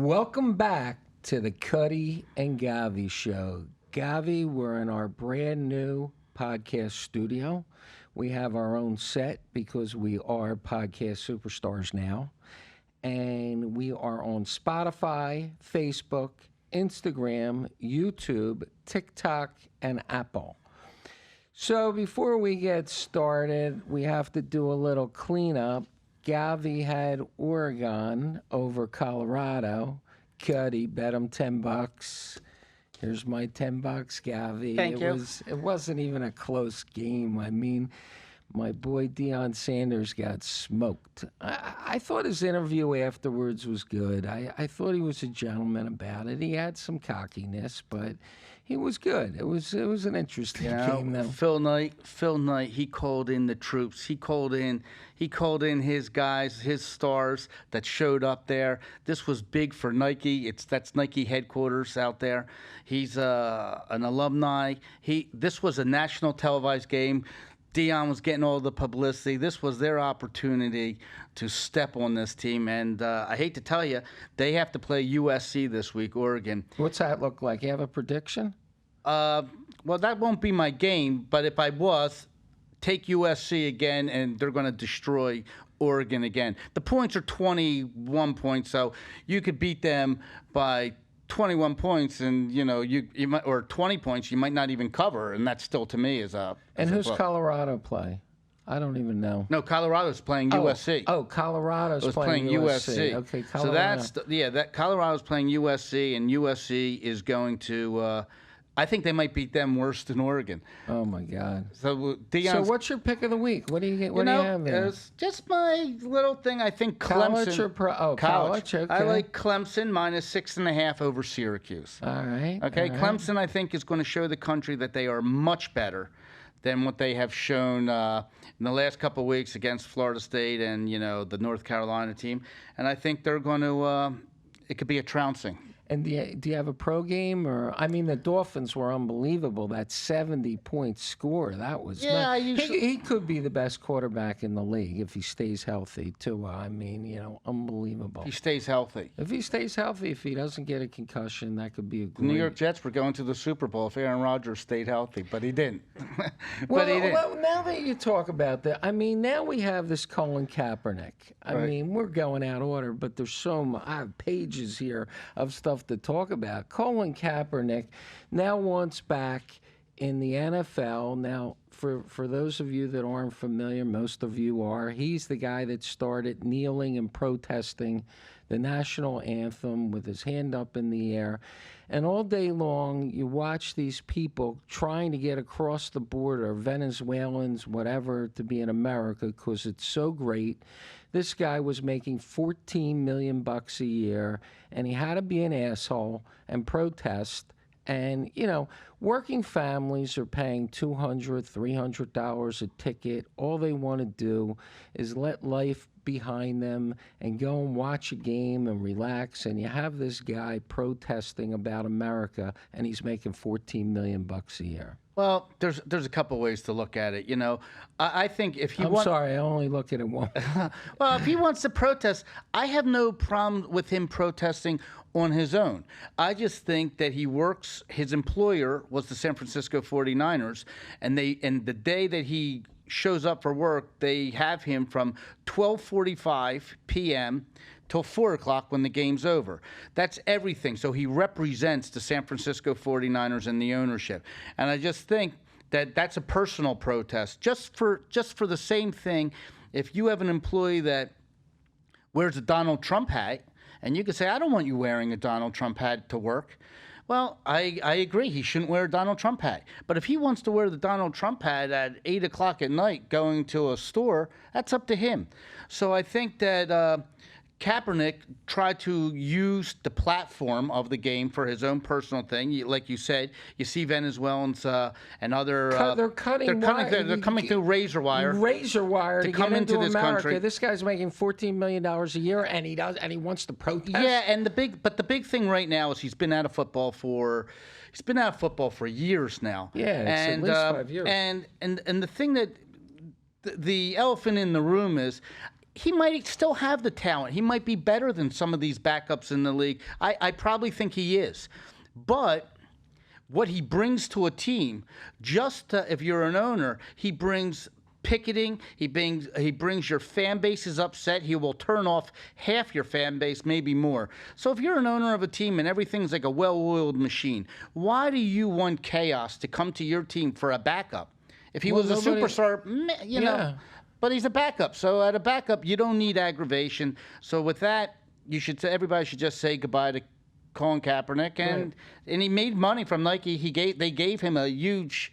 Welcome back to the Cutty and Govy show. Govy, we're in our brand new podcast studio. We have our own set because we are podcast superstars now. And we are on Spotify, Facebook, Instagram, YouTube, TikTok, and Apple. So before we get started, we have to do a little cleanup. Govy had Oregon over Colorado. Cutty bet him $10. Here's my $10, Govy. Thank you. It wasn't even a close game. I mean, my boy Deion Sanders got smoked. I thought his interview afterwards was good. I thought he was a gentleman about it. He had some cockiness, but he was good. It was an interesting game, though. Phil Knight, he called in the troops. He called in his guys, his stars that showed up there. This was big for Nike. That's Nike headquarters out there. He's an alumni. This was a national televised game. Deion was getting all the publicity. This was their opportunity to step on this team. And I hate to tell you, they have to play USC this week, Oregon. What's that look like? You have a prediction? Well, that won't be my game. But if I was, take USC again, and they're going to destroy Oregon again. The points are 21 points, so you could beat them by 21 points, and you might, or 20 points, you might not even cover, and that still to me is a. And who's Colorado play? I don't even know. No, Colorado's playing USC. Oh, Colorado's playing USC. Okay, Colorado. So that Colorado's playing USC, and USC is going to. I think they might beat them worse than Oregon. Oh my God! So what's your pick of the week? What do you have there? It's just my little thing. I think College Clemson. or pro? Oh, college. Okay. I like Clemson -6.5 over Syracuse. All right. Okay, all right. Clemson, I think, is going to show the country that they are much better than what they have shown in the last couple of weeks against Florida State and the North Carolina team. And I think they're going to. It could be a trouncing. And do you have a pro game? Or I mean, the Dolphins were unbelievable. That 70-point score, that was. Yeah, he could be the best quarterback in the league if he stays healthy too. I mean, unbelievable. He stays healthy. If he stays healthy, if he doesn't get a concussion, that could be a great. The New York Jets were going to the Super Bowl if Aaron Rodgers stayed healthy, but he didn't. Well, now that you talk about that, I mean, now we have this Colin Kaepernick. I mean, we're going out of order, but there's I have pages here of stuff to talk about. Colin Kaepernick now wants back in the NFL. Now, for those of you that aren't familiar, most of you are, he's the guy that started kneeling and protesting the national anthem with his hand up in the air. And all day long, you watch these people trying to get across the border, Venezuelans, whatever, to be in America because it's so great. This guy was making $14 million a year, and he had to be an asshole and protest. And, working families are paying $200, $300 a ticket. All they want to do is let life behind them and go and watch a game and relax. And you have this guy protesting about America, and he's making $14 million a year. Well, there's a couple ways to look at it. I think if he sorry, I only look at it one. Well, if he wants to protest, I have no problem with him protesting on his own. I just think that he works. His employer was the San Francisco 49ers, and the day that he shows up for work, they have him from 12:45 p.m. till 4 o'clock when the game's over. That's everything. So he represents the San Francisco 49ers and the ownership. And I just think that that's a personal protest. Just for the same thing, if you have an employee that wears a Donald Trump hat, and you can say, I don't want you wearing a Donald Trump hat to work. Well, I agree. He shouldn't wear a Donald Trump hat. But if he wants to wear the Donald Trump hat at 8 o'clock at night going to a store, that's up to him. So I think that Kaepernick tried to use the platform of the game for his own personal thing. Like you said, you see Venezuelans and other they're coming through razor wire to come get into this America. country. This guy's making $14 million a year, and he wants to protest. Yeah, and the big thing right now is he's been out of football for years now. Yeah, at least 5 years. And the thing that the elephant in the room is, he might still have the talent. He might be better than some of these backups in the league. I probably think he is. But what he brings to a team, if you're an owner, he brings picketing. He brings your fan base is upset. He will turn off half your fan base, maybe more. So if you're an owner of a team and everything's like a well-oiled machine, why do you want chaos to come to your team for a backup? If he was a superstar, you know, but he's a backup. So at a backup, you don't need aggravation. So with that, everybody should just say goodbye to Colin Kaepernick, and he made money from Nike. They gave him a huge,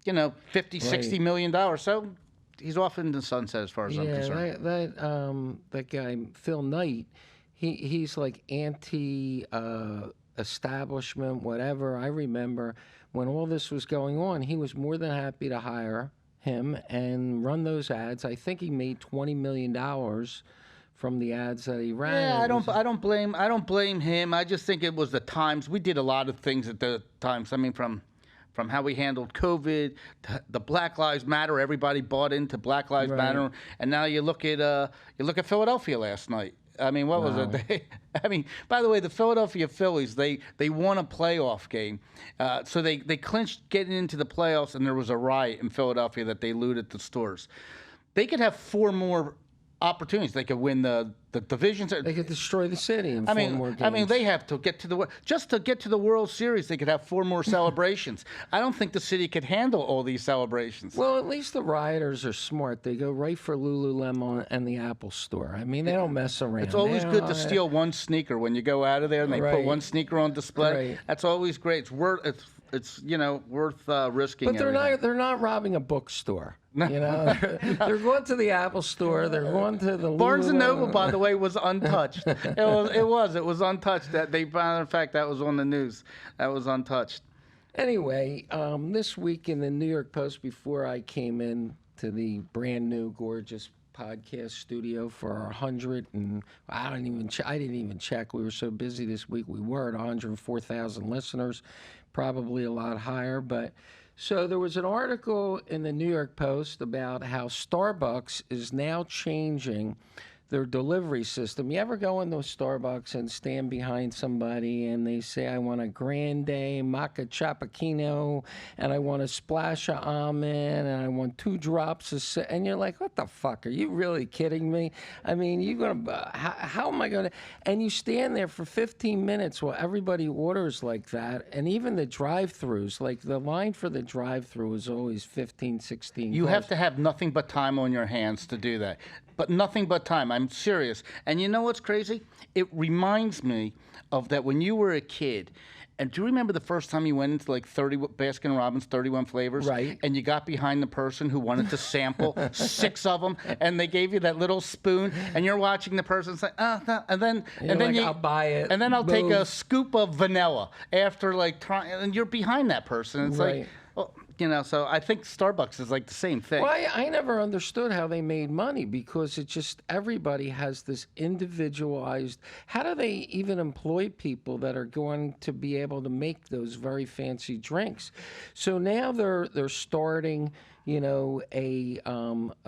$50-60 million. So he's off in the sunset as far as I'm concerned. That guy Phil Knight, he's like anti establishment, whatever. I remember when all this was going on, he was more than happy to hire him and run those ads. I think he made $20 million from the ads that he ran. Yeah, I don't blame him. I just think it was the times. We did a lot of things at the times. I mean, from how we handled COVID, the Black Lives Matter. Everybody bought into Black Lives Matter, and now you look at Philadelphia last night. I mean, what was it? I mean, by the way, the Philadelphia Phillies, they won a playoff game. So they clinched getting into the playoffs, and there was a riot in Philadelphia that they looted the stores. They could have 4 more opportunities. They could win the divisions. They could destroy the city in 4 more games. I mean, they have to get to the World Series. They could have 4 more celebrations. I don't think the city could handle all these celebrations. Well, at least the rioters are smart. They go right for Lululemon and the Apple Store. I mean, they don't mess around. It's always good to steal one sneaker when you go out of there and they put one sneaker on display. Right. That's always great. It's worth risking. But they're not robbing a bookstore. They're going to the Apple Store. They're going to the Barnes and Noble, by the way, was untouched. It was untouched. That they found, in fact, that was on the news. That was untouched. Anyway, this week in the New York Post, before I came in to the brand new, gorgeous podcast studio for our 100, and I didn't even check. We were so busy this week. We were at 104,000 listeners, probably a lot higher, but. So there was an article in the New York Post about how Starbucks is now changing their delivery system. You ever go into a Starbucks and stand behind somebody and they say, I want a grande maca cappuccino and I want a splash of almond and I want 2 drops of and you're like, what the fuck? Are you really kidding me? I mean, how am I going to? And you stand there for 15 minutes while everybody orders like that. And even the drive-thrus, like the line for the drive-thru is always 15, 16. You have to have nothing but time on your hands to do that. But nothing but time. I'm serious. And you know what's crazy? It reminds me of that when you were a kid. And do you remember the first time you went into like 30 Baskin-Robbins, 31 flavors? Right. And you got behind the person who wanted to sample 6 of them, and they gave you that little spoon, and you're watching the person say, no. And then I'll buy it. And then I'll take a scoop of vanilla after like trying, and you're behind that person. It's like, well, so I think Starbucks is like the same thing. Well, I never understood how they made money because it just, everybody has this individualized, how do they even employ people that are going to be able to make those very fancy drinks? So now they're starting, a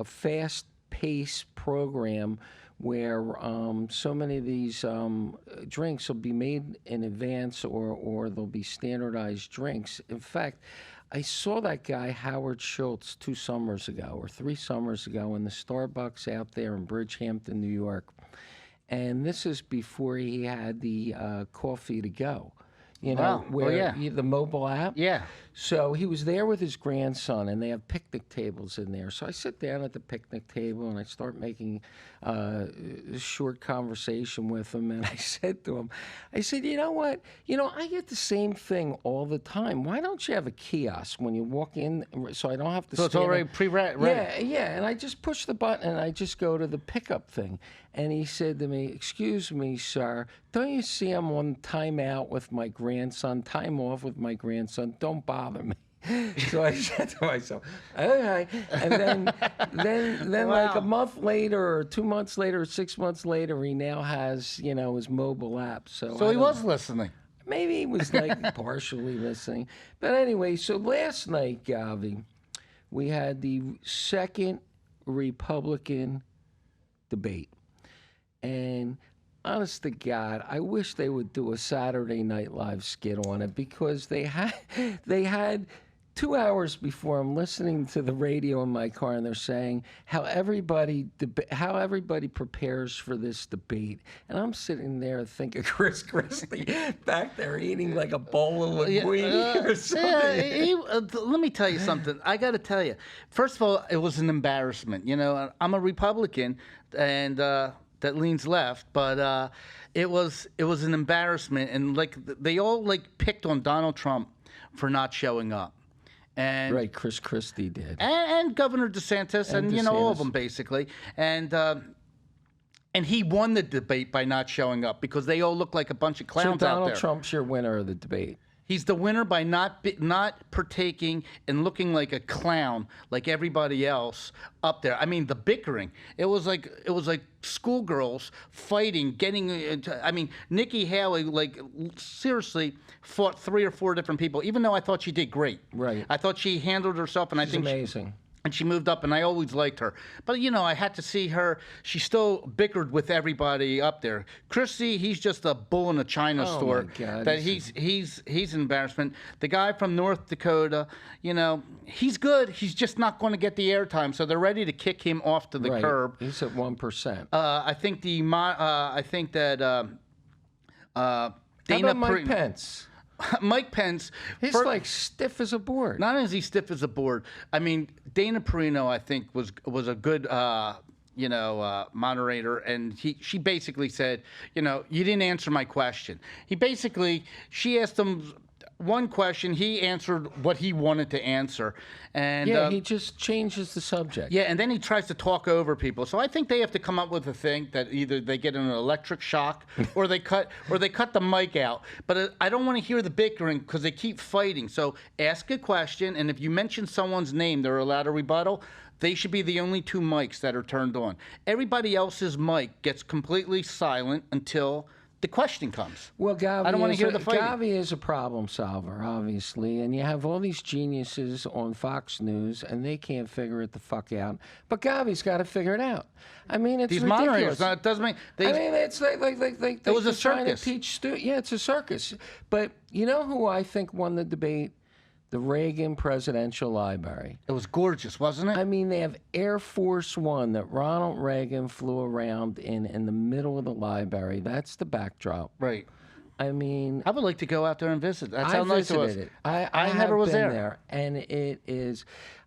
fast-paced program where so many of these drinks will be made in advance or they'll be standardized drinks. In fact, I saw that guy, Howard Schultz, 2 summers ago or 3 summers ago in the Starbucks out there in Bridgehampton, New York. And this is before he had the coffee to go. The mobile app. Yeah. So he was there with his grandson, and they have picnic tables in there. So I sit down at the picnic table, and I start making a short conversation with him. And I said to him, you know what? I get the same thing all the time. Why don't you have a kiosk when you walk in so I don't have to So it's already pre-ready? Yeah. And I just push the button, and I just go to the pickup thing. And he said to me, excuse me, sir, don't you see I'm on timeout with my grandson, time off with my grandson? Don't bother me. So I said to myself, okay. And then Wow. like a month later or 2 months later or 6 months later, he now has, his mobile app. So he was listening. Maybe he was like partially listening. But anyway, so last night, Govy, we had the second Republican debate. And honest to God, I wish they would do a Saturday Night Live skit on it, because they had 2 hours before, I'm listening to the radio in my car, and they're saying how everybody prepares for this debate, and I'm sitting there thinking Chris Christie back there eating like a bowl of linguine or something. Let me tell you something. I got to tell you. First of all, it was an embarrassment. You know, I'm a Republican, and that leans left, but it was an embarrassment, and like they all like picked on Donald Trump for not showing up. And, right, Chris Christie did, and Governor DeSantis, and you know, all of them basically, and he won the debate by not showing up because they all look like a bunch of clowns so out there. Donald Trump's your winner of the debate. He's the winner by not partaking and looking like a clown like everybody else up there. I mean, the bickering. It was like schoolgirls fighting, getting into, I mean, Nikki Haley, like, seriously fought 3 or 4 different people, even though I thought she did great. Right. I thought she handled herself, and She's amazing. And she moved up, and I always liked her. But, you know, I had to see her. She still bickered with everybody up there. Christie, he's just a bull in a china store. My God. That he's an embarrassment. The guy from North Dakota, you know, he's good. He's just not going to get the airtime, so they're ready to kick him off to the curb. He's at 1%. I think that How Dana about Mike Pence? Mike Pence. He's like stiff as a board. Not only is he stiff as a board, I mean, Dana Perino, I think, was a good moderator, and she basically said, you know, you didn't answer my question. She asked him one question, he answered what he wanted to answer, and he just changes the subject. Yeah, and then he tries to talk over people. So I think they have to come up with a thing that either they get an electric shock or they cut the mic out. But I don't want to hear the bickering because they keep fighting. So ask a question, and if you mention someone's name, they're allowed a rebuttal. They should be the only 2 mics that are turned on. Everybody else's mic gets completely silent until the question comes. Well, Govy, I don't want to hear the fighting. Govy is a problem solver, obviously, and you have all these geniuses on Fox News, and they can't figure it the fuck out. But Gavi's got to figure it out. I mean, it's these ridiculous. moderators. It doesn't make. I mean, it's like it was a circus. Yeah, it's a circus. But you know who I think won the debate? The Reagan Presidential Library. It was gorgeous, wasn't it? I mean, they have Air Force One that Ronald Reagan flew around in the middle of the library. That's the backdrop. Right. I mean, I would like to go out there and visit. That's how nice it was. I never was there, and it is.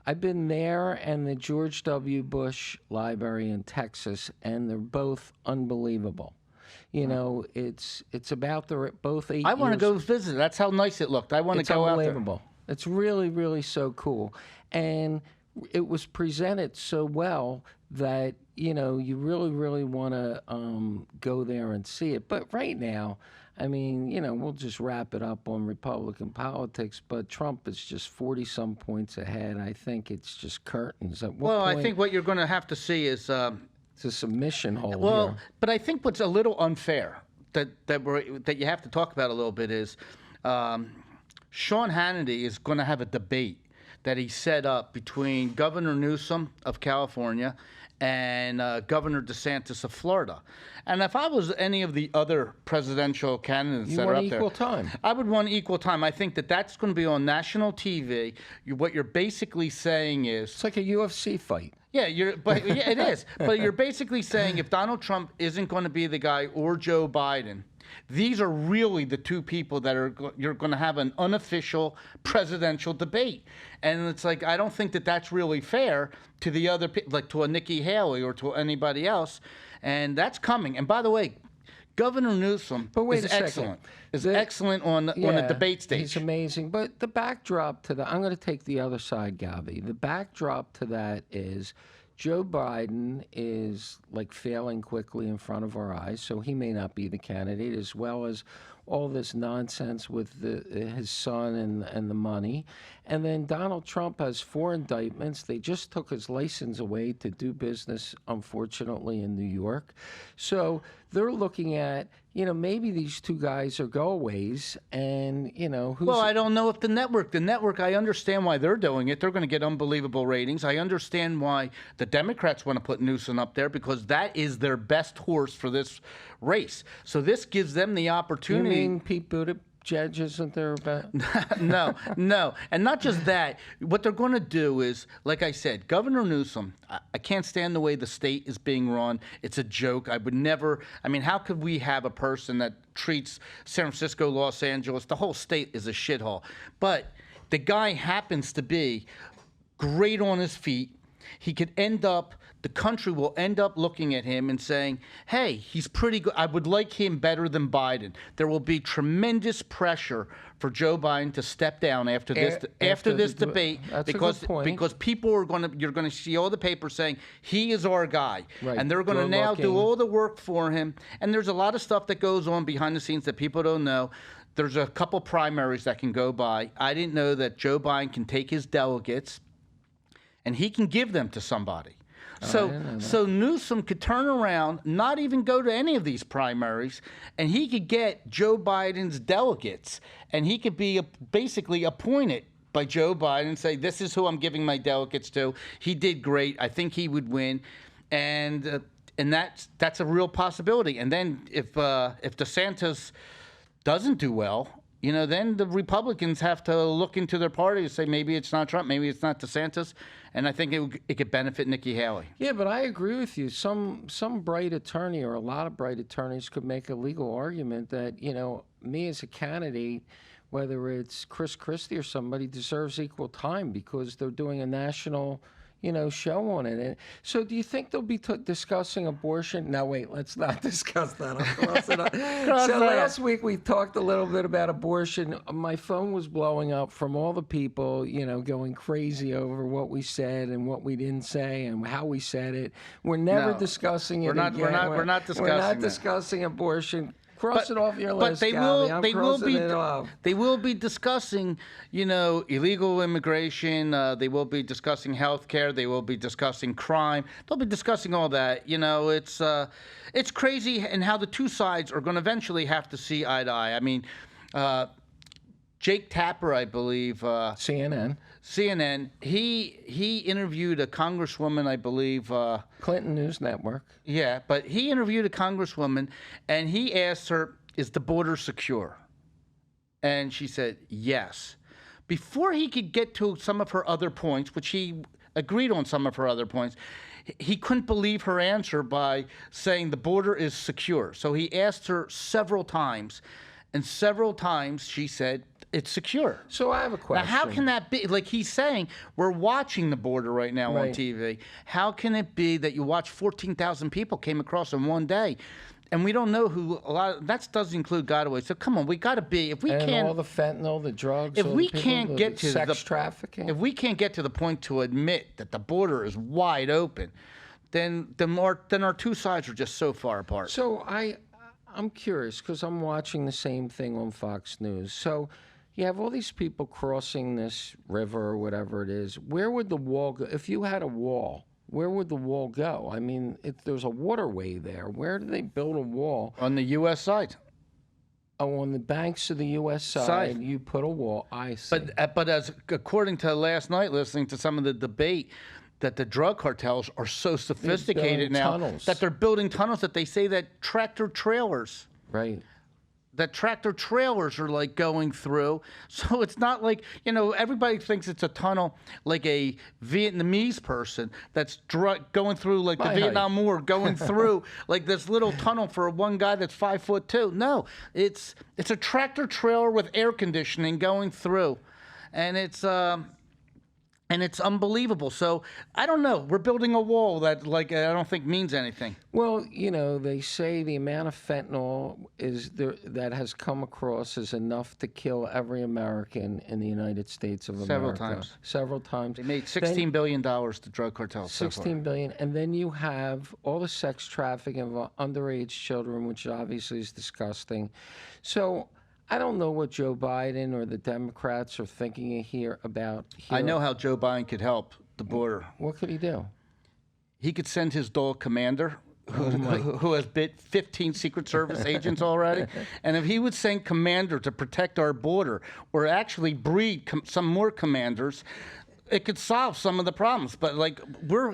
I've been there and the George W. Bush Library in Texas, and they're both unbelievable. You know, it's about both 8 years. I want to go visit. That's how nice it looked. I want to go out there. It's unbelievable. It's really, really so cool. And it was presented so well that, you know, you really, really want to go there and see it. But right now, I mean, you know, we'll just wrap it up on Republican politics, but Trump is just 40-some points ahead. I think it's just curtains. At what point, I think what you're going to have to see is... it's a submission hold here. But I think what's a little unfair that you have to talk about a little bit is... Sean Hannity is going to have a debate that he set up between Governor Newsom of California and Governor DeSantis of Florida. And if I was any of the other presidential candidates that are up there, equal time. I would want equal time. I think that's going to be on national TV. What you're basically saying is... It's like a UFC fight. Yeah, it is. But you're basically saying if Donald Trump isn't going to be the guy or Joe Biden, these are really the 2 people that you're going to have an unofficial presidential debate. And it's like, I don't think that's really fair to the other people, like to a Nikki Haley or to anybody else. And that's coming. And by the way, Governor Newsom is excellent. Excellent on the debate stage. He's amazing. But the backdrop to that, I'm going to take the other side, Govy. The backdrop to that is Joe Biden is like failing quickly in front of our eyes, so he may not be the candidate, as well as all this nonsense with his son and the money. And then Donald Trump has 4 indictments. They just took his license away to do business, unfortunately, in New York. So they're looking at maybe these two guys are go-aways, and, who's... Well, I don't know if the network, I understand why they're doing it. They're going to get unbelievable ratings. I understand why the Democrats want to put Newsom up there, because that is their best horse for this race. So this gives them the opportunity. You mean Pete Buttigieg isn't there about? No. And not just that. What they're going to do is, like I said, Governor Newsom, I can't stand the way the state is being run. It's a joke. I would never, how could we have a person that treats San Francisco, Los Angeles, the whole state is a shithole. But the guy happens to be great on his feet. He could end up, the country will end up looking at him and saying, hey, he's pretty good. I would like him better than Biden. There will be tremendous pressure for Joe Biden to step down after this debate, because people are you're going to see all the papers saying he is our guy. Right. And they're going to now do all the work for him. And there's a lot of stuff that goes on behind the scenes that people don't know. There's a couple primaries that can go by. I didn't know that Joe Biden can take his delegates and he can give them to somebody. So Newsom could turn around, not even go to any of these primaries, and he could get Joe Biden's delegates, and he could be basically appointed by Joe Biden and say, this is who I'm giving my delegates to. He did great. I think he would win. And that's a real possibility. And then if DeSantis doesn't do well, then the Republicans have to look into their party and say, maybe it's not Trump, maybe it's not DeSantis, and I think it could benefit Nikki Haley. Yeah, but I agree with you. Some bright attorney, or a lot of bright attorneys, could make a legal argument that, me as a candidate, whether it's Chris Christie or somebody, deserves equal time because they're doing a national show on it. And so do you think they'll be discussing abortion? No, wait, let's not discuss that. So last week we talked a little bit about abortion. My phone was blowing up from all the people, going crazy over what we said and what we didn't say and how we said it. We're never discussing it again. We're not discussing abortion. Cross it off your list, Govy. They will be discussing, illegal immigration. They will be discussing health care. They will be discussing crime. They'll be discussing all that. It's crazy, and how the two sides are going to eventually have to see eye to eye. Jake Tapper, I believe, CNN. He interviewed a congresswoman, I believe. Clinton News Network. Yeah, but he interviewed a congresswoman, and he asked her, is the border secure? And she said, yes. Before he could get to some of her other points, which he agreed on some of her other points, he couldn't believe her answer by saying the border is secure. So he asked her several times, and several times she said, it's secure. So I have a question. Now, how can that be? Like he's saying, we're watching the border right now on TV. How can it be that you watch 14,000 people came across in one day? And we don't know who that doesn't include gotaways. So come on, we got to be, if we can't, all the fentanyl, the drugs, if we can't get to sex trafficking, if we can't get to the point to admit that the border is wide open, then our two sides are just so far apart. So I'm curious because I'm watching the same thing on Fox News. So you have all these people crossing this river or whatever it is. Where would the wall go? If you had a wall, where would the wall go? If there's a waterway there, where do they build a wall? On the U.S. side. Oh, on the banks of the U.S. side, you put a wall. I see. But as according to last night, listening to some of the debate, that the drug cartels are so sophisticated now that they're building tunnels that they say that tractor trailers. Right. That tractor trailers are like going through. So it's not like, everybody thinks it's a tunnel like a Vietnamese person that's going through like the Vietnam War, going through like this little tunnel for one guy that's 5'2". No, it's a tractor trailer with air conditioning going through. And it's unbelievable. So I don't know. We're building a wall that, I don't think means anything. Well, they say the amount of fentanyl that has come across is enough to kill every American in the United States of America. Several times. They made $16 billion to drug cartels. $16 billion. And then you have all the sex trafficking of underage children, which obviously is disgusting. So I don't know what Joe Biden or the Democrats are thinking about here. I know how Joe Biden could help the border. What could he do? He could send his dog Commander, who has bit 15 Secret Service agents already. And if he would send Commander to protect our border, or actually breed some more commanders, it could solve some of the problems. But like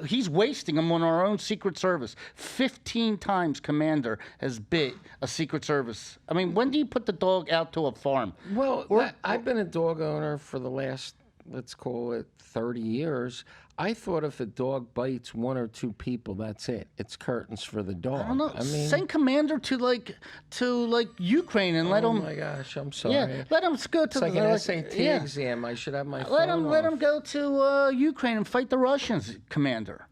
he's wasting them on our own Secret Service. 15 times Commander has bit a Secret Service. I mean, when do you put the dog out to a farm? Well, I've been a dog owner for the last, let's call it 30 years. I thought if a dog bites one or two people, that's it. It's curtains for the dog. I don't know. Send Commander to Ukraine and let him. Oh my gosh, I'm sorry. Yeah, let him go to it's like an SAT exam. I should have my phone let off. him go to Ukraine and fight the Russians, Commander.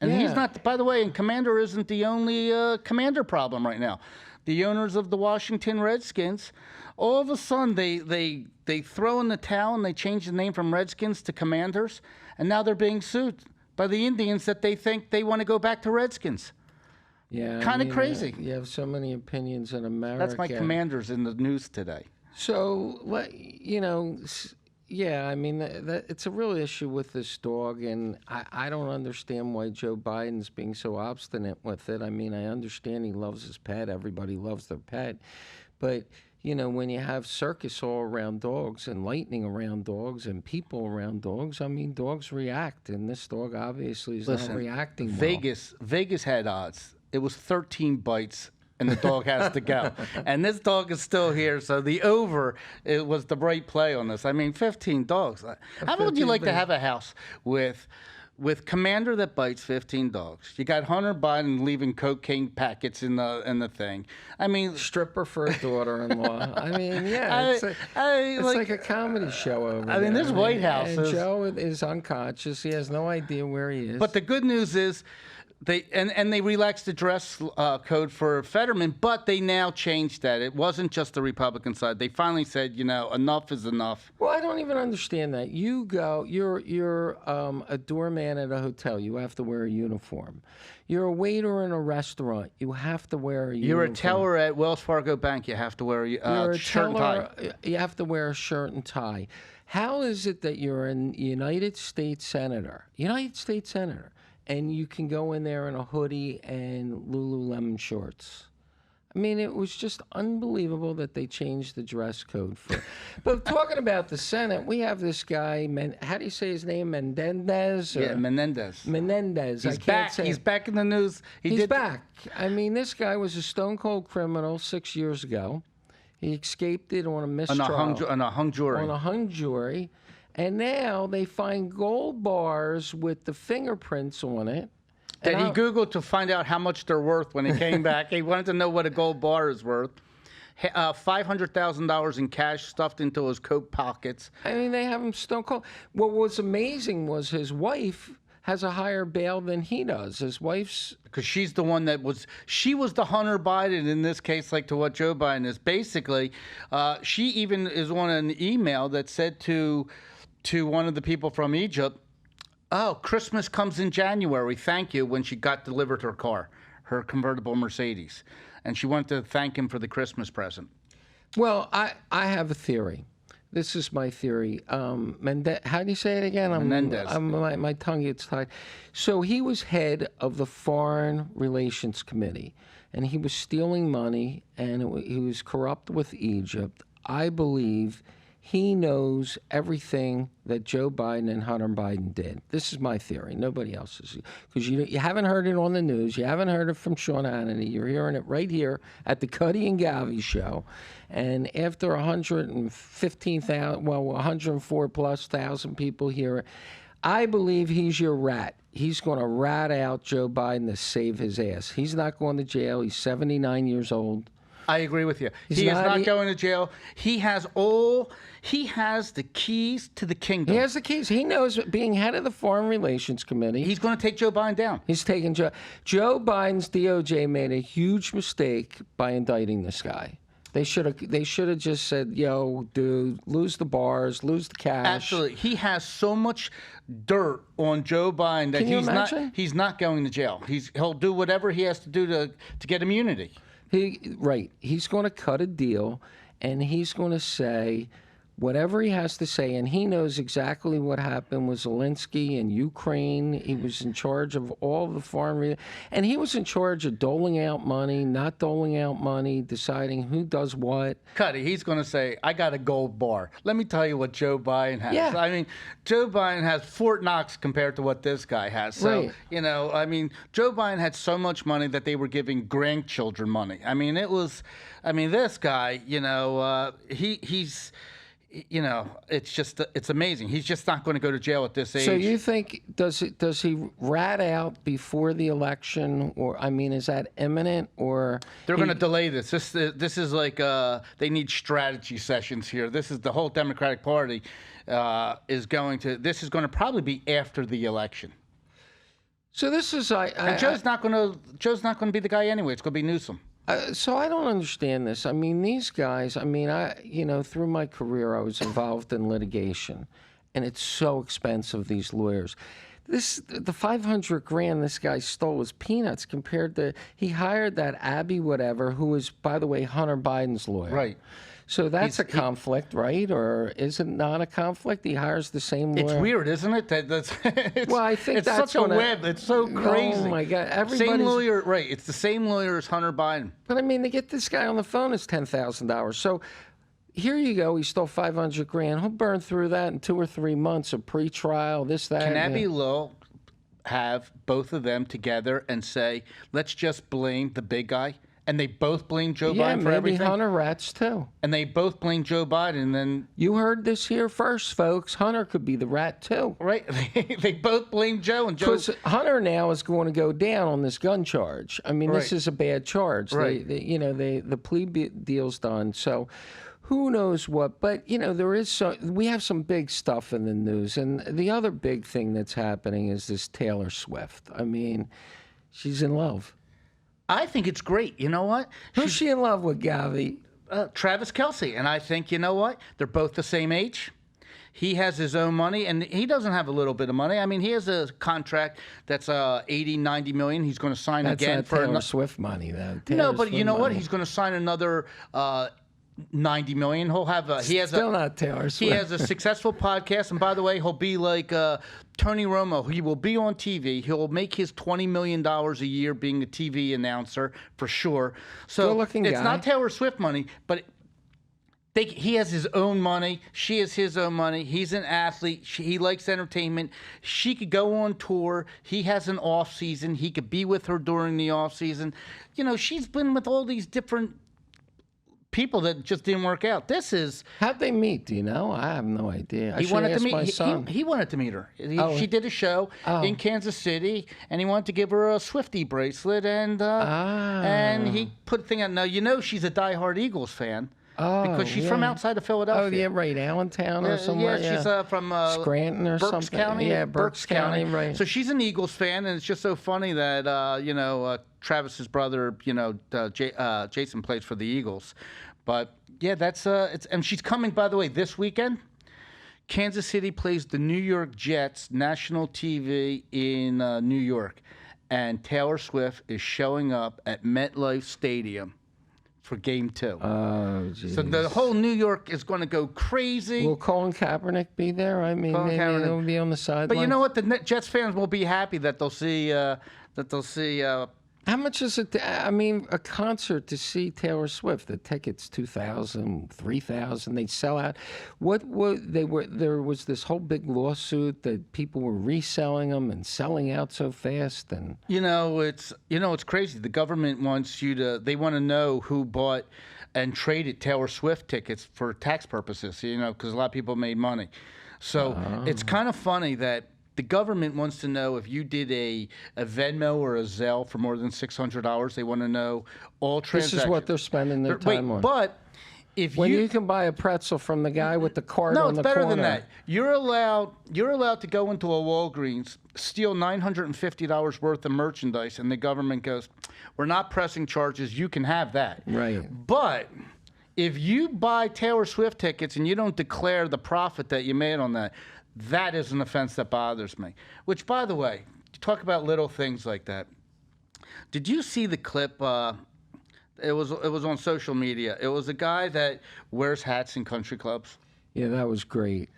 And he's not. By the way, and Commander isn't the only Commander problem right now. The owners of the Washington Redskins, all of a sudden they throw in the towel and they change the name from Redskins to Commanders, and now they're being sued by the Indians that they think they want to go back to Redskins. Yeah, kind of crazy. You have so many opinions in America. That's my Commanders in the news today. So, yeah, I mean, it's a real issue with this dog, and I don't understand why Joe Biden's being so obstinate with it. I mean, I understand he loves his pet. Everybody loves their pet. But, when you have circus all around dogs and lightning around dogs and people around dogs, I mean, dogs react, and this dog obviously is not reacting well. Vegas had odds. It was 13 bites. And the dog has to go. And this dog is still here, so the over, it was the right play on this. I mean, 15 dogs. How would you like to have a house with Commander that bites 15 dogs? You got Hunter Biden leaving cocaine packets in the thing. I mean, stripper for a daughter-in-law. I mean, yeah, it's like a comedy show over there. I mean, this White House is... Joe is unconscious. He has no idea where he is. But the good news is, they relaxed the dress code for Fetterman, but they now changed that. It wasn't just the Republican side. They finally said, enough is enough. Well, I don't even understand that. You're a doorman at a hotel. You have to wear a uniform. You're a waiter in a restaurant. You have to wear a uniform. You're a teller at Wells Fargo Bank. You have to wear a shirt and tie. You have to wear a shirt and tie. How is it that you're a United States Senator, and you can go in there in a hoodie and Lululemon shorts? I mean, it was just unbelievable that they changed the dress code for. But talking about the Senate, we have this guy. How do you say his name? Menendez? Yeah, Menendez. Menendez. He's back. He's back in the news. He's back. I mean, this guy was a stone cold criminal 6 years ago. He escaped it on a mistrial. On a hung jury. On a hung jury. And now they find gold bars with the fingerprints on it. That he Googled to find out how much they're worth when he came back. He wanted to know what a gold bar is worth. $500,000 in cash stuffed into his coat pockets. I mean, they have him stone cold. What was amazing was his wife has a higher bail than he does. His wife's... Because she's the one she was the Hunter Biden in this case, like to what Joe Biden is. Basically, she even is on an email that said to one of the people from Egypt, "Oh, Christmas comes in January. Thank you," when she got delivered her car, her convertible Mercedes. And she wanted to thank him for the Christmas present. Well, I have a theory. This is my theory. How do you say it again? Menendez. My tongue gets tied. So he was head of the Foreign Relations Committee, and he was stealing money, and he was corrupt with Egypt. I believe he knows everything that Joe Biden and Hunter Biden did. This is my theory. Nobody else's. Because you haven't heard it on the news. You haven't heard it from Sean Hannity. You're hearing it right here at the Cutty and Govy show. And after 115,000, 104 plus thousand people hear it, I believe he's your rat. He's going to rat out Joe Biden to save his ass. He's not going to jail. He's 79 years old. I agree with you. He is not going to jail. He has the keys to the kingdom. He has the keys. He knows, being head of the Foreign Relations Committee. He's going to take Joe Biden down. He's taking Joe Biden's DOJ made a huge mistake by indicting this guy. They should have just said, "Yo, dude, lose the bars, lose the cash." Absolutely. He has so much dirt on Joe Biden that he's not going to jail. He'll do whatever he has to do to get immunity. He's going to cut a deal, and he's going to say, whatever he has to say, and he knows exactly what happened with Zelensky in Ukraine. He was in charge of all the foreign, and he was in charge of doling out money, not doling out money, deciding who does what. Cutty, he's going to say, I got a gold bar. Let me tell you what Joe Biden has. Yeah. I mean, Joe Biden has Fort Knox compared to what this guy has. So, Right. you know, I mean, Joe Biden had so much money that they were giving grandchildren money. I mean, this guy, you know, he's, you know, it's amazing. He's just not going to go to jail at this age. So you think does he rat out before the election, or I mean, is that imminent, or They're going to delay this. This is like they need strategy sessions here. This is the whole Democratic Party is going to. This is going to probably be after the election. So this is And Joe's not going to be the guy anyway. It's going to be Newsom. So I don't understand this. I mean, these guys. I mean, through my career, I was involved in litigation, and it's so expensive. These lawyers. The $500,000 this guy stole was peanuts compared to he hired that Abby whatever, who was, by the way, Hunter Biden's lawyer. Right. So that's a conflict, right? Or is it not a conflict? He hires the same lawyer. It's weird, isn't it? Well, I think it's that's such a web. It's so crazy. Oh my God! Same lawyer, right? It's the same lawyer as Hunter Biden. But I mean, to get this guy on the phone is $10,000. So here you go. He stole $500,000. He'll burn through that in 2 or 3 months of pretrial. This, that. Can Abby Lowe have both of them together and say, "Let's just blame the big guy"? And they both blame Joe Biden for maybe everything. Hunter rats too. And they both blame Joe Biden. And then You heard this here first, folks. Hunter could be the rat too. right, they both blame Joe. And Joe. Because Hunter now is going to go down on this gun charge. I mean, this Right. is a bad charge. Right. The plea deal's done. So who knows what? But we have some big stuff in the news, and the other big thing that's happening is this Taylor Swift. I mean, she's in love. I think it's great. You know what? Who's she in love with, Govy? Travis Kelce. And I think, you know what? They're both the same age. He has his own money, and he doesn't have a little bit of money. I mean, he has a contract that's 80, 90 million. He's going to sign That's again not for Taylor Swift money, though. No, Taylor but you Swift know what? money. He's going to sign another 90 million. He'll have Still not Taylor Swift. He has a successful podcast, and by the way, he'll be like Tony Romo. He will be on TV. He'll make his $20 million a year being a TV announcer for sure. So Good-looking it's guy. not Taylor Swift money, but he has his own money. She has his own money. He's an athlete. He likes entertainment. She could go on tour. He has an off season. He could be with her during the off season. You know, she's been with all these different people that just didn't work out. This is How'd they meet? Do you know? I have no idea. I he should wanted to ask meet. my son. He wanted to meet her. She did a show in Kansas City, and he wanted to give her a Swiftie bracelet, and he put a thing out. Now you know she's a diehard Eagles fan because she's from outside of Philadelphia. Oh, yeah, right, Allentown or somewhere. Yeah, she's from Scranton or Berks something. County. Yeah, Berks County, right. So she's an Eagles fan, and it's just so funny that Travis's brother, Jason plays for the Eagles, but yeah, that's and she's coming, by the way, this weekend. Kansas City plays the New York Jets, national TV in New York, and Taylor Swift is showing up at MetLife Stadium for Game 2. Oh, geez. So the whole New York is going to go crazy. Will Colin Kaepernick be there? I mean, maybe he'll be on the sidelines. But you know what? The Jets fans will be happy that they'll see How much is it? I mean, a concert to see Taylor Swift, the tickets $2,000, $3,000. They sell out. There was this whole big lawsuit that people were reselling them and selling out so fast. And it's crazy. The government wants you to. They want to know who bought and traded Taylor Swift tickets for tax purposes. Because a lot of people made money. So it's kind of funny that the government wants to know if you did a Venmo or a Zelle for more than $600. They want to know all transactions. This is what they're spending their time on. But when you can buy a pretzel from the guy with the card on the corner. No, it's better than that. You're allowed to go into a Walgreens, steal $950 worth of merchandise, and the government goes, "We're not pressing charges. You can have that." Right. But if you buy Taylor Swift tickets and you don't declare the profit that you made on that, that is an offense that bothers me. Which, by the way, talk about little things like that. Did you see the clip? It was on social media. It was a guy that wears hats in country clubs. Yeah, that was great.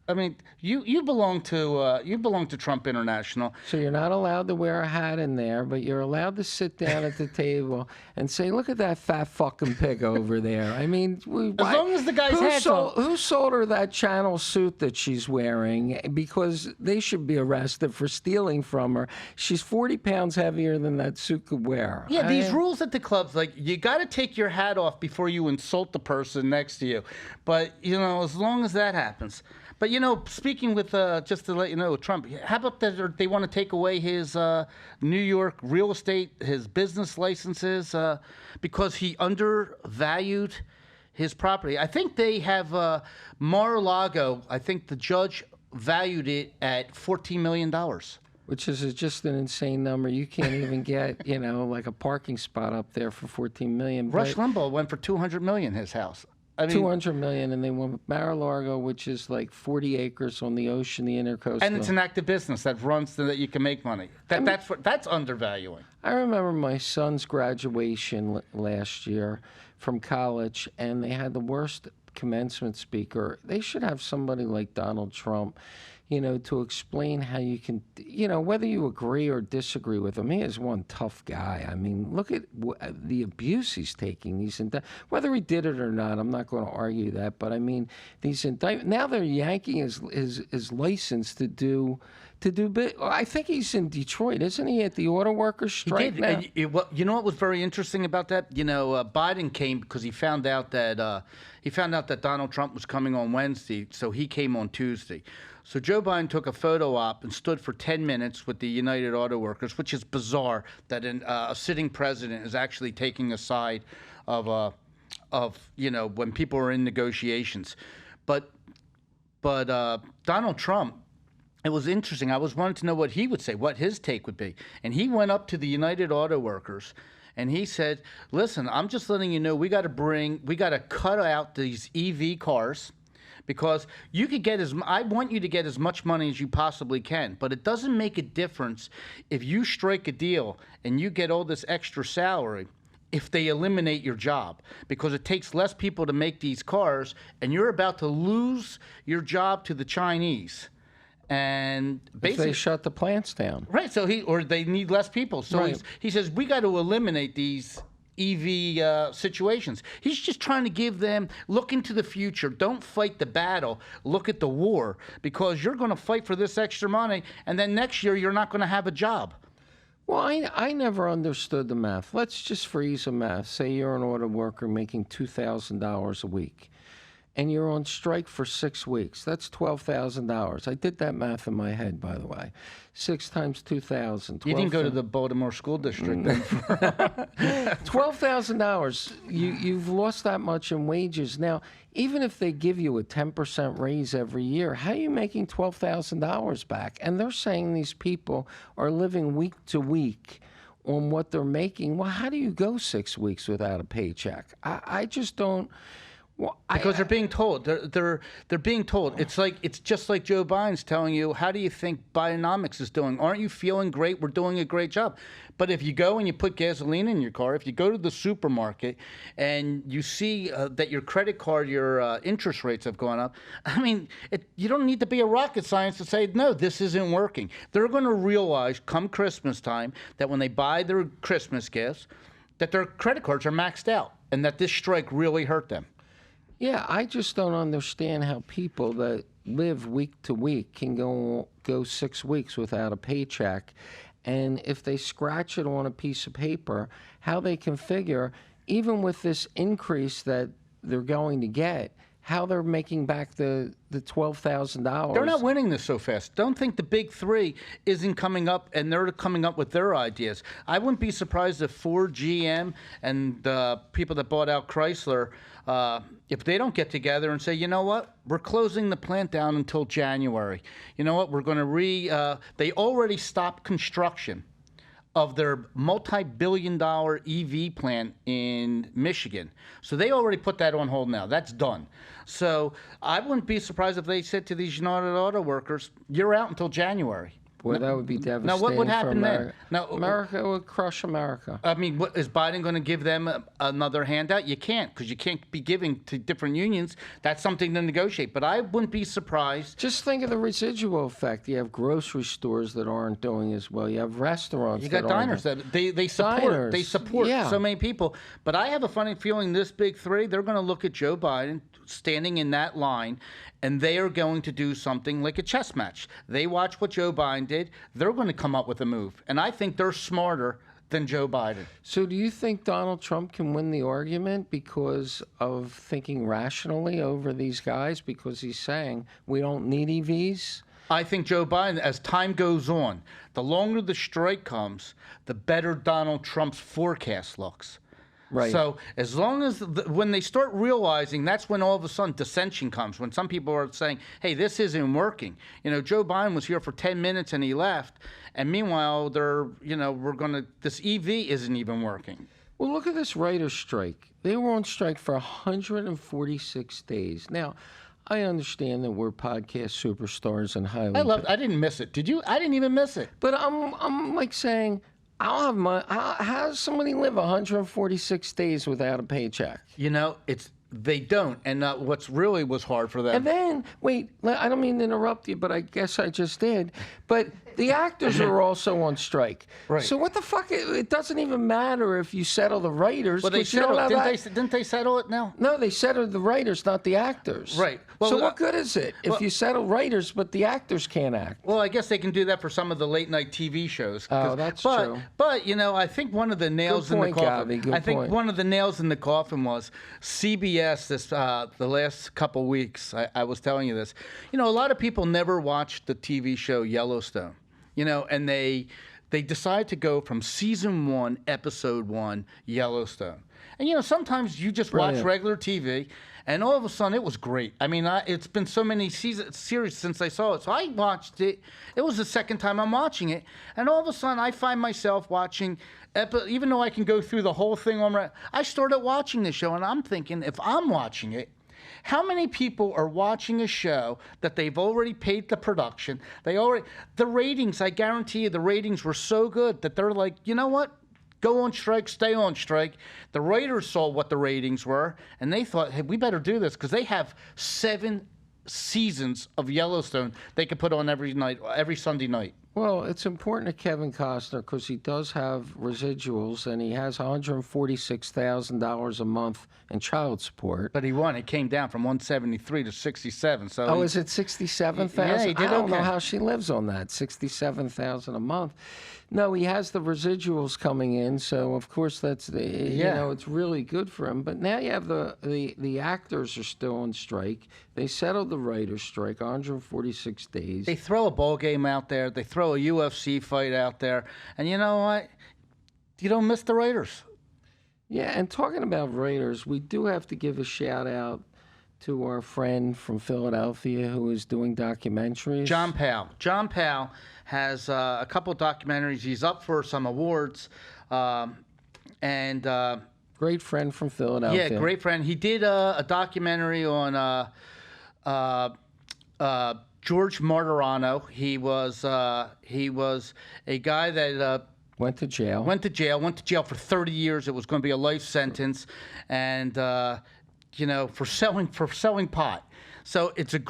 I mean, you belong to Trump International. So you're not allowed to wear a hat in there, but you're allowed to sit down at the table and say, "Look at that fat fucking pig over there." I mean, As long as the guy's hat's on. who sold her that Channel suit that she's wearing? Because they should be arrested for stealing from her. She's 40 pounds heavier than that suit could wear. Yeah, these rules at the clubs, like you got to take your hat off before you insult the person next to you. But as long as that happens. But speaking with just to let you know, Trump, how about that they want to take away his New York real estate, his business licenses, because he undervalued his property. I think they have Mar-a-Lago. I think the judge valued it at $14 million. Which is just an insane number. You can't even get, like a parking spot up there for $14 million. Rush Limbaugh went for $200 million, his house. I mean, $200 million, and they went with Mar-a-Lago, which is like 40 acres on the ocean, the intercoastal. And it's an active business that runs so that you can make money. That's undervaluing. I remember my son's graduation last year from college, and they had the worst commencement speaker. They should have somebody like Donald Trump, to explain how you can, whether you agree or disagree with him. He is one tough guy. I mean, look at the abuse he's taking. Whether he did it or not, I'm not going to argue that. But I mean, these indictments, now they're yanking his license to do. I think he's in Detroit, isn't he? At the auto workers strike now. Well, you know what was very interesting about that? Biden came because he found out that Donald Trump was coming on Wednesday, so he came on Tuesday. So Joe Biden took a photo op and stood for 10 minutes with the United Auto Workers, which is bizarre that a sitting president is actually taking a side of when people are in negotiations. But Donald Trump. It was interesting. I was wanting to know what he would say, what his take would be. And he went up to the United Auto Workers and he said, "Listen, I'm just letting you know we got to cut out these EV cars because I want you to get as much money as you possibly can, but it doesn't make a difference if you strike a deal and you get all this extra salary if they eliminate your job, because it takes less people to make these cars and you're about to lose your job to the Chinese." And basically, if they shut the plants down, right? So they need less people. So right. he says we got to eliminate these EV situations. He's just trying to give them look into the future. Don't fight the battle. Look at the war, because you're going to fight for this extra money, and then next year you're not going to have a job. Well, I never understood the math. Let's just for ease of math, say you're an auto worker making $2,000 a week. And you're on strike for 6 weeks. That's $12,000. I did that math in my head, by the way. 6 times 2,000. You didn't go to the Baltimore School District. $12,000. You've lost that much in wages. Now, even if they give you a 10% raise every year, how are you making $12,000 back? And they're saying these people are living week to week on what they're making. Well, how do you go 6 weeks without a paycheck? I just don't. Well, because they're being told. They're being told. It's just like Joe Biden's telling you, how do you think Bidenomics is doing? Aren't you feeling great? We're doing a great job. But if you go and you put gasoline in your car, if you go to the supermarket and you see that your credit card, your interest rates have gone up, I mean, you don't need to be a rocket scientist to say, no, this isn't working. They're going to realize come Christmas time that when they buy their Christmas gifts, that their credit cards are maxed out and that this strike really hurt them. Yeah, I just don't understand how people that live week to week can go 6 weeks without a paycheck. And if they scratch it on a piece of paper, how they can figure, even with this increase that they're going to get, how they're making back the $12,000. They're not winning this so fast. Don't think the big three isn't coming up, and they're coming up with their ideas. I wouldn't be surprised if Ford, GM, and the people that bought out Chrysler, if they don't get together and say, you know what, we're closing the plant down until January. You know what, we're going to they already stopped construction of their multi-billion-dollar EV plant in Michigan. So they already put that on hold now. That's done. So I wouldn't be surprised if they said to these United Auto Workers, you're out until January. Boy, that would be devastating. Now, what would happen for then? America. Now, America would crush America. I mean, is Biden going to give them another handout? You can't, because you can't be giving to different unions. That's something to negotiate. But I wouldn't be surprised. Just think of the residual effect. You have grocery stores that aren't doing as well. You have restaurants. You got diners that they support. Diners, They support yeah. so many people. But I have a funny feeling this big three, they're going to look at Joe Biden standing in that line, and they are going to do something like a chess match. They watch what Joe Biden did. They're going to come up with a move. And I think they're smarter than Joe Biden. So do you think Donald Trump can win the argument because of thinking rationally over these guys? Because he's saying we don't need EVs? I think Joe Biden, as time goes on, the longer the strike comes, the better Donald Trump's forecast looks. Right. So as long as when they start realizing, that's when all of a sudden dissension comes. When some people are saying, "Hey, this isn't working." You know, Joe Biden was here for 10 minutes and he left, and meanwhile, this EV isn't even working. Well, look at this writer's strike. They were on strike for 146 days. Now, I understand that we're podcast superstars and highly. I didn't miss it. Did you? I didn't even miss it. But I'm like saying, how does somebody live 146 days without a paycheck? You know, they don't. And what's really was hard for them. And then, wait, I don't mean to interrupt you, but I guess I just did. But the actors are also on strike. Right. So what the fuck? It doesn't even matter if you settle the writers. Well, they settled. Didn't they settle it now? No, they settled the writers, not the actors. Right. Well, so what good is it if you settle writers, but the actors can't act? Well, I guess they can do that for some of the late night TV shows. Oh, that's true. But you know, I think one of the nails in the coffin. I think one of the nails in the coffin was CBS. The last couple weeks, I was telling you this. You know, a lot of people never watched the TV show Yellowstone. You know, and they decide to go from season 1, episode 1, Yellowstone. And you know, sometimes you just watch regular TV, and all of a sudden it was great. I mean, it's been so many series since I saw it, so I watched it. It was the second time I'm watching it, and all of a sudden I find myself watching. Even though I can go through the whole thing I started watching the show, and I'm thinking, if I'm watching it, how many people are watching a show that they've already paid the production? The ratings, I guarantee you, the ratings were so good that they're like, you know what? Go on strike, stay on strike. The writers saw what the ratings were, and they thought, hey, we better do this because they have 7 seasons of Yellowstone they could put on every Sunday night. Well, it's important to Kevin Costner because he does have residuals and he has $146,000 a month in child support. But he won. It came down from 173 to 67. So is it 67,000? Yeah, he did. I don't know how she lives on that. 67,000 a month. No, he has the residuals coming in, so of course that's you know, it's really good for him. But now you have the actors are still on strike. They settled the writers' strike, 146 days. They throw a ball game out there. They throw a UFC fight out there, and you know what? You don't miss the writers. Yeah, and talking about writers, we do have to give a shout out to our friend from Philadelphia who is doing documentaries. John Powell. John Powell has a couple documentaries. He's up for some awards, and great friend from Philadelphia. Yeah, great friend. He did a documentary on George Martirano. He was a guy that went to jail. Went to jail for 30 years. It was going to be a life sentence, and you know, for selling pot. So it's a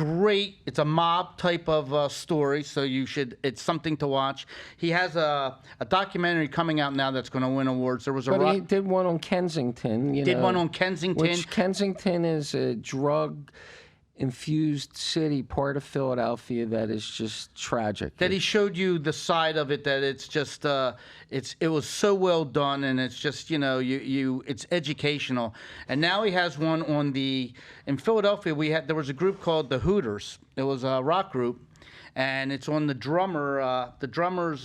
mob type of story. So it's something to watch. He has a documentary coming out now that's going to win awards. He did one on Kensington. One on Kensington. Which Kensington is a drug-infused city, part of Philadelphia that is just tragic. That he showed you the side of it, that it's just it was so well done, and it's just, you know, it's educational. And now he has one in Philadelphia. There was a group called the Hooters. It was a rock group, and it's on the drummer's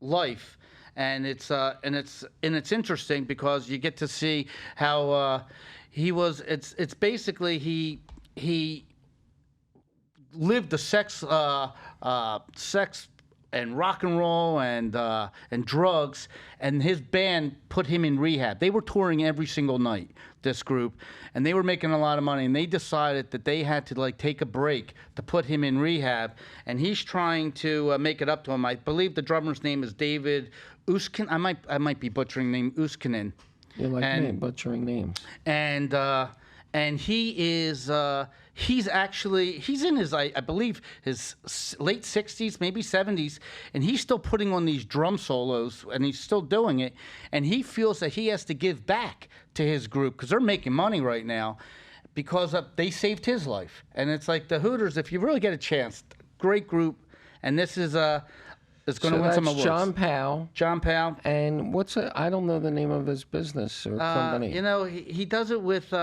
life. And it's interesting because you get to see how he was. It's basically he lived a sex rock and roll and drugs, and his band put him in rehab. They were touring every single night, this group, and they were making a lot of money, and they decided that they had to like take a break to put him in rehab, and he's trying to make it up to him. I believe the drummer's name is David Uskin. I might be butchering name Uskinen. You like me butchering names. And he is he's in his I believe his late 60s, maybe 70s, and he's still putting on these drum solos, and he's still doing it, and he feels that he has to give back to his group because they're making money right now because they saved his life. And it's like the Hooters, if you really get a chance, great group, and this is it's going to win some awards. John Powell. John Powell. And I don't know the name of his business or company. You know, he does it with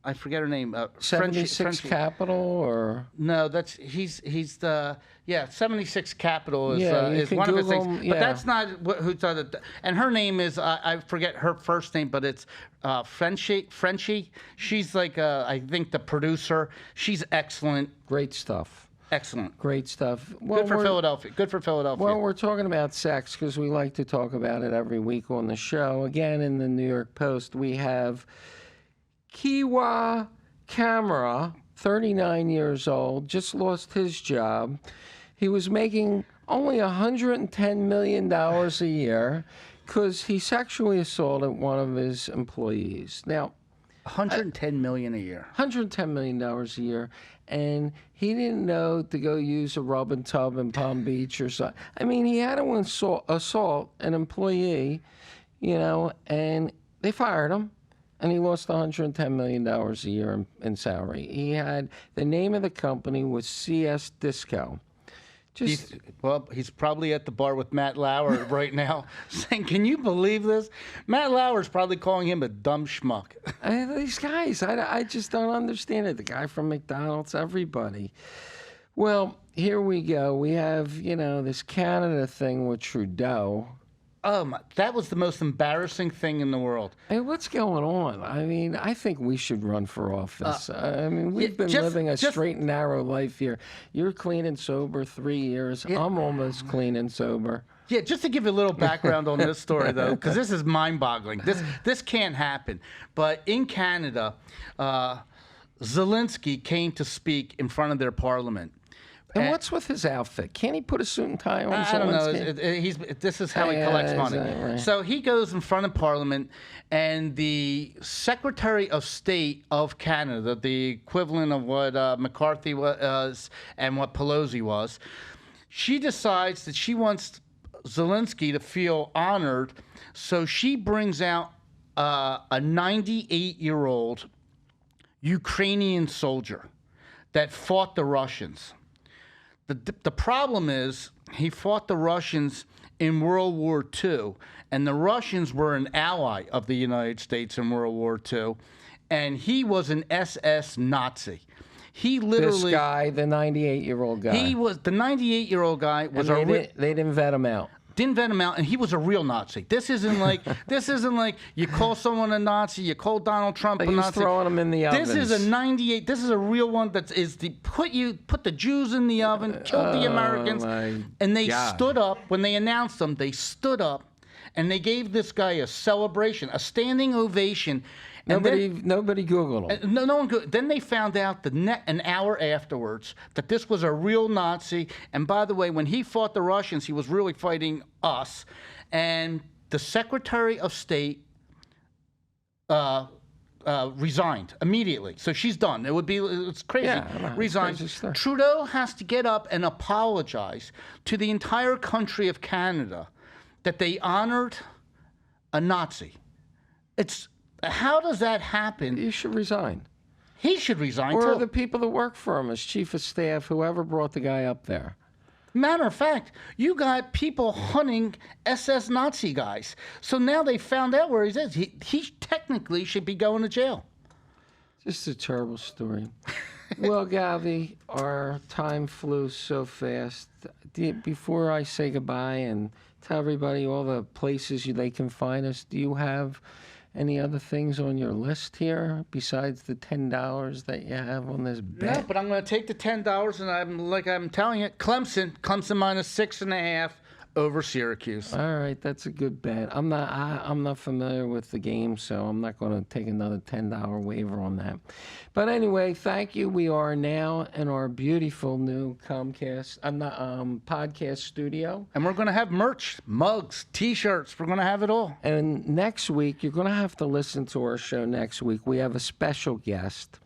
I forget her name. 76 Capital or no? He's the 76 Capital is is one of his things. Google, But that's not who does it. And her name is I forget her first name, but it's Frenchie. She's like I think the producer. She's excellent. Great stuff. Excellent. Great stuff. Well, Good for Philadelphia. Good for Philadelphia. Well, we're talking about sex because we like to talk about it every week on the show. Again, in the New York Post, we have Kiwa Kamara, 39 years old, just lost his job. He was making only $110 million a year because he sexually assaulted one of his employees. Now, $110 million a year. $110 million a year. And he didn't know to go use a rubbing tub in Palm Beach or something. I mean, he had to assault an employee, and they fired him. And he lost $110 million a year in salary. He had the name of the company was CS Disco. He's probably at the bar with Matt Lauer right now saying, can you believe this? Matt Lauer's probably calling him a dumb schmuck. These guys, I just don't understand it. The guy from McDonald's, everybody. Well, here we go. We have, this Canada thing with Trudeau. That was the most embarrassing thing in the world. Hey, what's going on? I mean, I think we should run for office. I mean, we've been living a straight and narrow life here. You're clean and sober 3 years. Yeah. I'm almost clean and sober. Yeah, just to give you a little background on this story, though, because this is mind-boggling. This can't happen. But in Canada, Zelensky came to speak in front of their parliament. And what's with his outfit? Can't he put a suit and tie on? I don't know. This is how he collects money. Right? So he goes in front of Parliament, and the Secretary of State of Canada, the equivalent of what McCarthy was and what Pelosi was, she decides that she wants Zelensky to feel honored, so she brings out a 98-year-old Ukrainian soldier that fought the Russians. The problem is he fought the Russians in World War II, and the Russians were an ally of the United States in World War II, and he was an SS Nazi. He literally... This guy, the 98-year-old guy. He was... The 98-year-old guy was they didn't vet him out. Didn't vet him out, and he was a real Nazi. This isn't like you call someone a Nazi, you call Donald Trump a Nazi. Throwing them in the oven. This is a 98. This is a real one that is put the Jews in the oven, killed the Americans, and they stood up when they announced them. They stood up, and they gave this guy a celebration, a standing ovation. Nobody Googled him. No one Googled. Then they found out an hour afterwards that this was a real Nazi. And by the way, when he fought the Russians, he was really fighting us. And the Secretary of State resigned immediately. So she's done. It's crazy. Yeah, resigned. Crazy Trudeau has to get up and apologize to the entire country of Canada that they honored a Nazi. How does that happen? You should resign. He should resign, or too. the people that work for him as chief of staff, whoever brought the guy up there. Matter of fact, you got people hunting SS Nazi guys. So now they found out where he is. He technically should be going to jail. Just a terrible story. Well, Govy, our time flew so fast. Before I say goodbye and tell everybody all the places they can find us, do you have Any other things on your list here besides the $10 that you have on this bet? No, but I'm going to take the $10, and I'm telling you, Clemson minus 6.5 over Syracuse. All right, that's a good bet. I'm not familiar with the game, so I'm not going to take another $10 waiver on that. But anyway, thank you. We are now in our beautiful new podcast studio, And we're going to have merch, mugs, T-shirts. We're going to have it all. and next week you're going to have to listen to our show. Next week we have a special guest.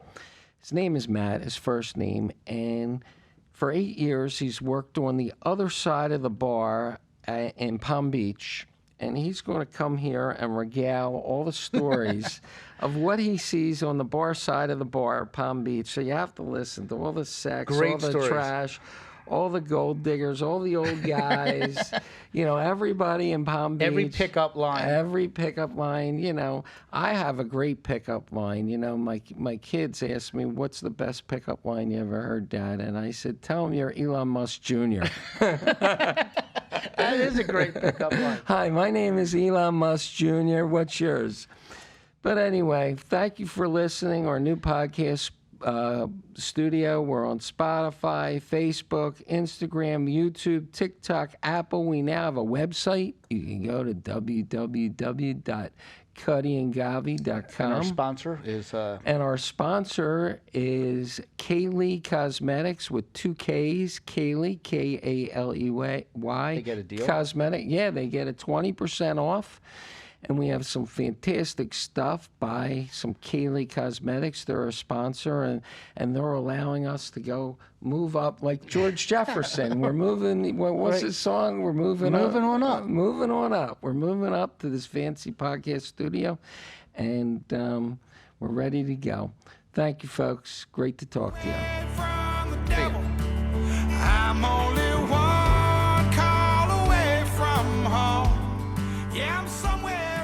His name is Matt, his first name, and for 8 years, he's worked on the other side of the bar in Palm Beach, and he's going to come here and regale all the stories of what he sees on the bar side of the bar at Palm Beach. So you have to listen to all the sex, all the stories. trash, all the gold diggers, all the old guys, everybody in Palm Beach. Every pickup line. I have a great pickup line. My kids ask me, what's the best pickup line you ever heard, Dad? And I said, tell them you're Elon Musk Jr. That is a great pickup line. Hi, my name is Elon Musk Jr. What's yours? But anyway, thank you for listening. Our new podcast studio. We're on Spotify, Facebook, Instagram, YouTube, TikTok, Apple. We now have a website. You can go to www.cuttyandgovy.com. Our sponsor is... And our sponsor is Kaylee Cosmetics with 2 Ks. Kaylee, K-A-L-E-Y. They get a deal? Cosmetic. Yeah, they get a 20% off. And we have some fantastic stuff by some Kaylee Cosmetics. They're a sponsor, and they're allowing us to move up like George Jefferson. We're moving, what's his song? We're moving on up. Moving on up. We're moving up to this fancy podcast studio, and we're ready to go. Thank you, folks. Great to talk to you. From the devil, I'm only one call away from home. Yeah, I'm somewhere